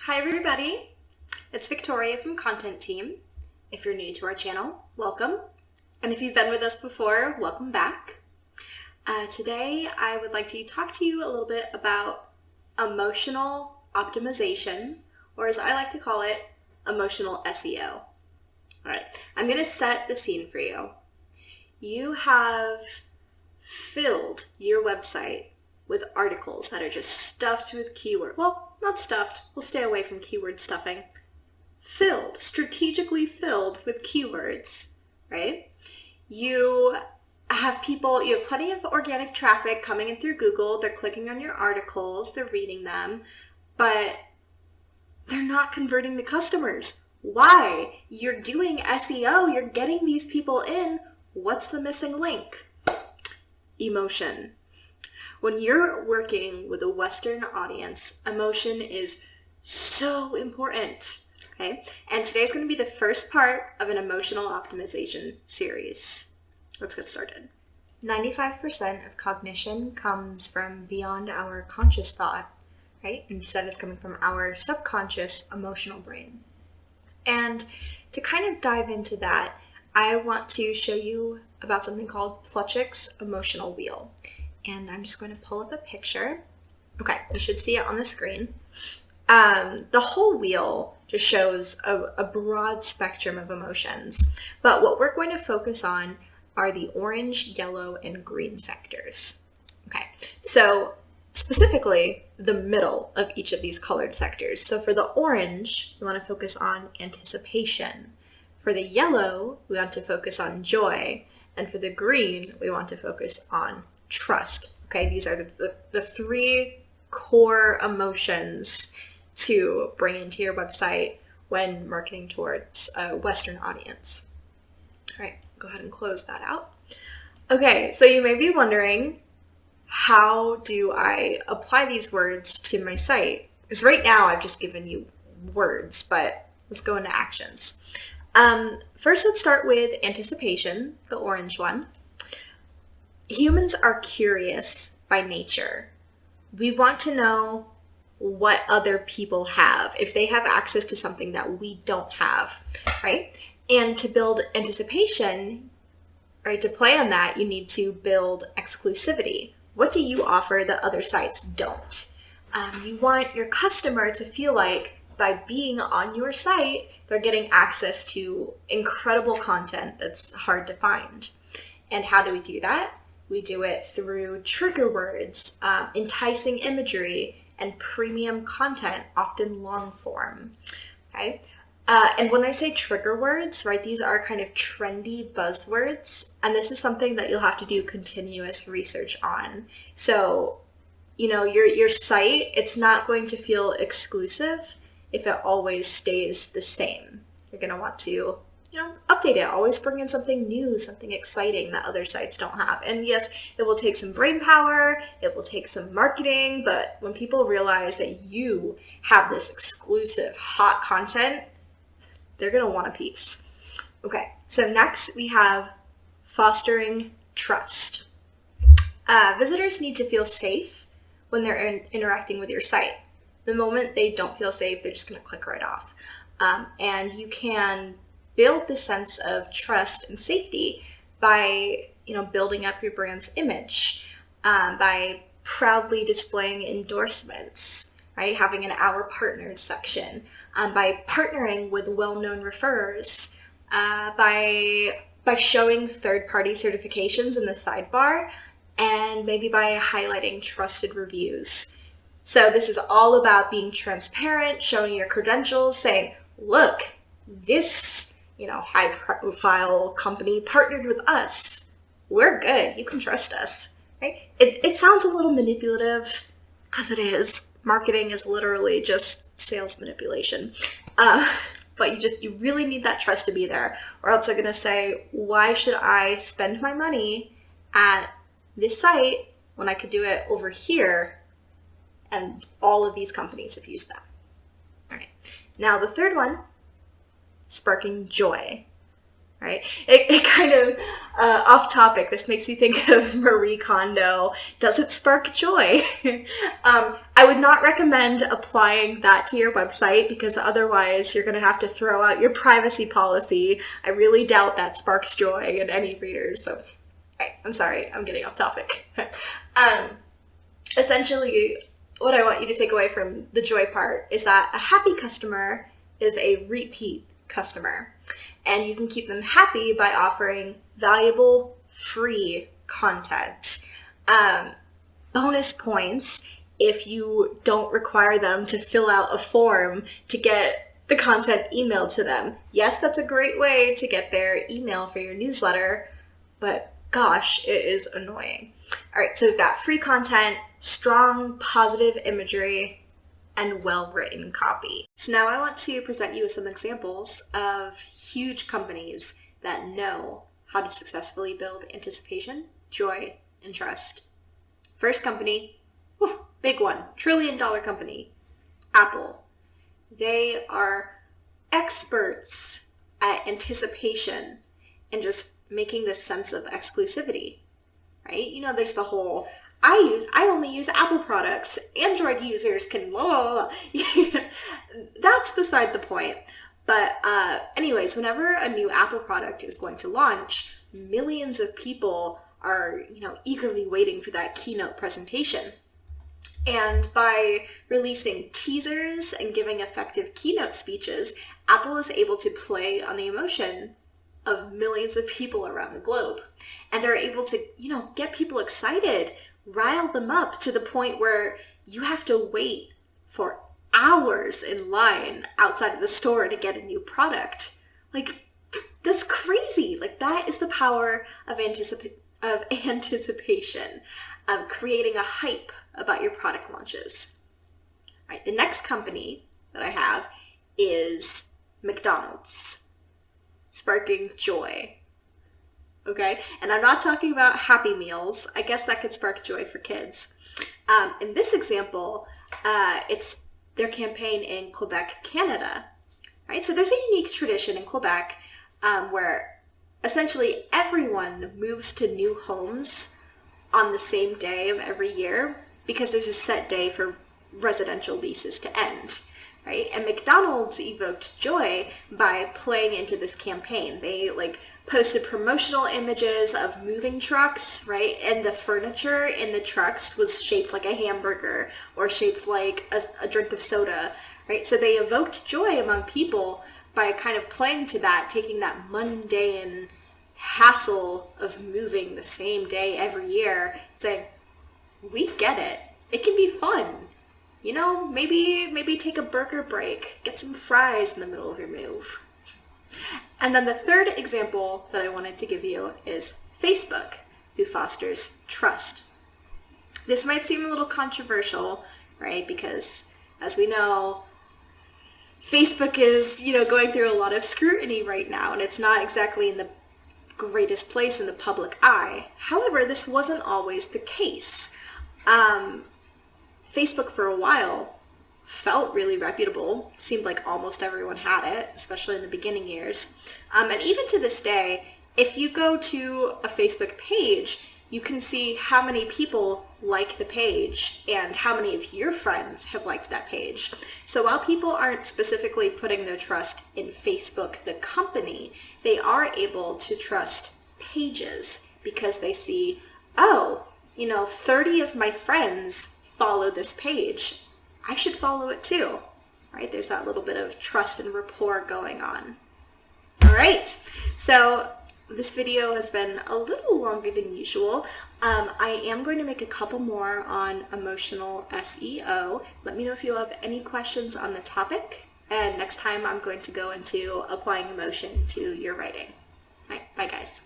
Hi everybody, it's Victoria from Content Team. If you're new to our channel, welcome. And if you've been with us before, welcome back. Today I would like to talk to you a little bit about emotional optimization, or as I like to call it, emotional SEO. All right, I'm going to set the scene for you. You have filled your website with articles that are just stuffed with keyword. Well, not stuffed. We'll stay away from keyword stuffing. Filled, strategically filled with keywords, right? You have plenty of organic traffic coming in through Google. They're clicking on your articles, they're reading them, but they're not converting to customers. Why? You're doing SEO, you're getting these people in. What's the missing link? Emotion. When you're working with a Western audience, emotion is so important, okay? And today's going to be the first part of an emotional optimization series. Let's get started. 95% of cognition comes from beyond our conscious thought, right? Instead, it's coming from our subconscious emotional brain. And to kind of dive into that, I want to show you about something called Plutchik's emotional wheel. And I'm just going to pull up a picture. Okay, you should see it on the screen. The whole wheel just shows a broad spectrum of emotions. But what we're going to focus on are the orange, yellow, and green sectors. Okay, so specifically the middle of each of these colored sectors. So for the orange, we want to focus on anticipation. For the yellow, we want to focus on joy. And for the green, we want to focus on trust. Okay, these are the three core emotions to bring into your website when marketing towards a Western audience. All right, go ahead and close that out. Okay, so you may be wondering, how do I apply these words to my site? Because right now I've just given you words, but let's go into actions. First, let's start with anticipation, the orange one. Humans are curious by nature. We want to know what other people have, if they have access to something that we don't have, right? And to build anticipation, right, to play on that, you need to build exclusivity. What do you offer that other sites don't? You want your customer to feel like by being on your site, they're getting access to incredible content that's hard to find. And how do we do that? We do it through trigger words, enticing imagery, and premium content, often long form, okay? And when I say trigger words, right, these are kind of trendy buzzwords, and this is something that you'll have to do continuous research on. So, you know, your site, it's not going to feel exclusive if it always stays the same. You're going to want to update it, always bring in something new, something exciting that other sites don't have. And yes, it will take some brain power, it will take some marketing, but when people realize that you have this exclusive hot content, they're gonna want a piece. Okay, so next we have fostering trust. Visitors need to feel safe when they're interacting with your site. The moment they don't feel safe, they're just gonna click right off. And you can build the sense of trust and safety by, building up your brand's image, by proudly displaying endorsements, right? Having an Our Partners section, by partnering with well-known referrers, by showing third-party certifications in the sidebar, and maybe by highlighting trusted reviews. So this is all about being transparent, showing your credentials, saying, look, this high-profile company partnered with us. We're good. You can trust us, right? It sounds a little manipulative, because it is. Marketing is literally just sales manipulation. But you really need that trust to be there, or else they're going to say, why should I spend my money at this site when I could do it over here? And all of these companies have used them. All right. Now the third one, sparking joy. right? It kind of, off topic, this makes me think of Marie Kondo. Does it spark joy? I would not recommend applying that to your website because otherwise you're going to have to throw out your privacy policy. I really doubt that sparks joy in any readers. So, right, I'm sorry, I'm getting off topic. Essentially, what I want you to take away from the joy part is that a happy customer is a repeat customer. And you can keep them happy by offering valuable, free content. Bonus points if you don't require them to fill out a form to get the content emailed to them. Yes, that's a great way to get their email for your newsletter, but gosh, it is annoying. All right, so we've got free content, strong, positive imagery, and well-written copy. So now I want to present you with some examples of huge companies that know how to successfully build anticipation, joy, and trust. First company, big one, $1 trillion company, Apple. They are experts at anticipation and just making this sense of exclusivity, right? You know, there's the whole, I only use Apple products. Android users can blah, blah, blah. That's beside the point. But anyways, whenever a new Apple product is going to launch, millions of people are, eagerly waiting for that keynote presentation. And by releasing teasers and giving effective keynote speeches, Apple is able to play on the emotion of millions of people around the globe. And they're able to, get people excited, rile them up to the point where you have to wait for hours in line outside of the store to get a new product. Like, that's crazy. Like, that is the power of anticipation, of creating a hype about your product launches. All right, the next company that I have is McDonald's, sparking joy. Okay, and I'm not talking about Happy Meals. I guess that could spark joy for kids. In this example, it's their campaign in Quebec, Canada. Right, so there's a unique tradition in Quebec where essentially everyone moves to new homes on the same day of every year because there's a set day for residential leases to end. Right? And McDonald's evoked joy by playing into this campaign. They posted promotional images of moving trucks, right? And the furniture in the trucks was shaped like a hamburger or shaped like a drink of soda, right? So they evoked joy among people by kind of playing to that, taking that mundane hassle of moving the same day every year, saying, we get it. It can be fun. Maybe take a burger break, get some fries in the middle of your move. And then the third example that I wanted to give you is Facebook, who fosters trust. This might seem a little controversial, right? Because as we know, Facebook is, going through a lot of scrutiny right now, and it's not exactly in the greatest place in the public eye. However, this wasn't always the case. Facebook for a while felt really reputable. Seemed like almost everyone had it, especially in the beginning years. And even to this day, if you go to a Facebook page, you can see how many people like the page and how many of your friends have liked that page. So while people aren't specifically putting their trust in Facebook, the company, they are able to trust pages because they see, 30 of my friends follow this page. I should follow it too, right? There's that little bit of trust and rapport going on. All right, so this video has been a little longer than usual. I am going to make a couple more on emotional SEO. Let me know if you have any questions on the topic, and next time I'm going to go into applying emotion to your writing. All right, bye guys.